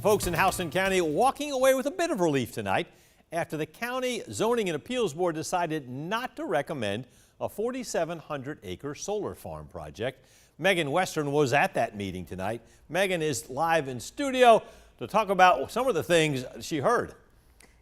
Folks in Houston County walking away with a bit of relief tonight after the County Zoning and Appeals Board decided not to recommend a 4,700-acre solar farm project. Megan Western was at that meeting tonight. Megan is live in studio to talk about some of the things she heard.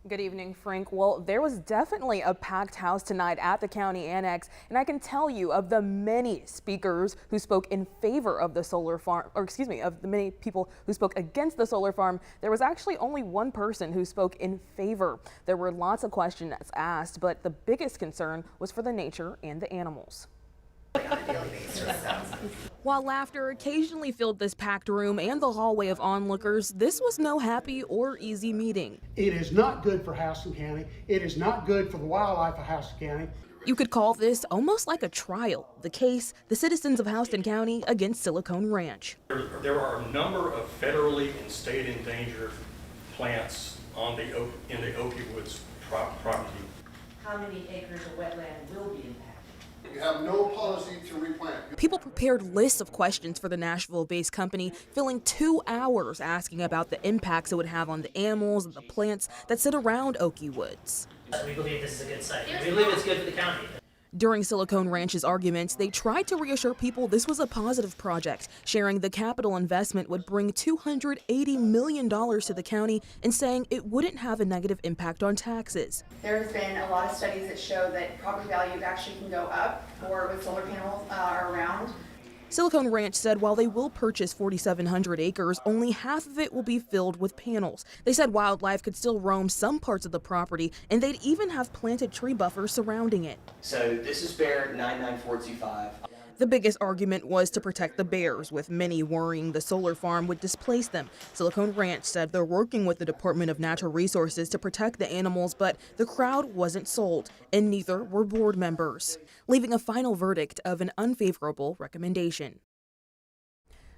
Good evening, Frank. Well, there was definitely a packed house tonight at the county annex, and I can tell you of the many speakers who spoke in favor of the solar farm, or excuse me, of the many people who spoke against the solar farm, there was actually only one person who spoke in favor. There were lots of questions asked, but the biggest concern was for the nature and the animals. While laughter occasionally filled this packed room and the hallway of onlookers, this was no happy or easy meeting. It is not good for Houston County. It is not good for the wildlife of Houston County. You could call this almost like a trial. The case, the citizens of Houston County against Silicon Ranch. There are a number of federally and state endangered plants in the Oaky Woods property. How many acres of wetland will be impacted? You have no policy to replant. People prepared lists of questions for the Nashville-based company, filling 2 hours asking about the impacts it would have on the animals and the plants that sit around Oaky Woods. We believe this is a good site. We believe it's good for the county. During Silicon Ranch's arguments, they tried to reassure people this was a positive project, sharing the capital investment would bring $280 million to the county and saying it wouldn't have a negative impact on taxes. There has been a lot of studies that show that property values actually can go up or with solar panels around. Silicon Ranch said while they will purchase 4,700 acres, only half of it will be filled with panels. They said wildlife could still roam some parts of the property, and they'd even have planted tree buffers surrounding it. So this is Bear 99425. The biggest argument was to protect the bears, with many worrying the solar farm would displace them. Silicon Ranch said they're working with the Department of Natural Resources to protect the animals, but the crowd wasn't sold, and neither were board members, leaving a final verdict of an unfavorable recommendation.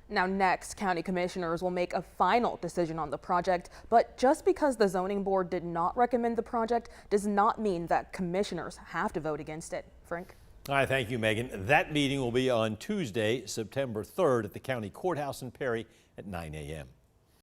Now next, county commissioners will make a final decision on the project, but just because the zoning board did not recommend the project does not mean that commissioners have to vote against it. Frank? All right, thank you, Megan. That meeting will be on Tuesday, September 3rd at the county courthouse in Perry at 9 a.m.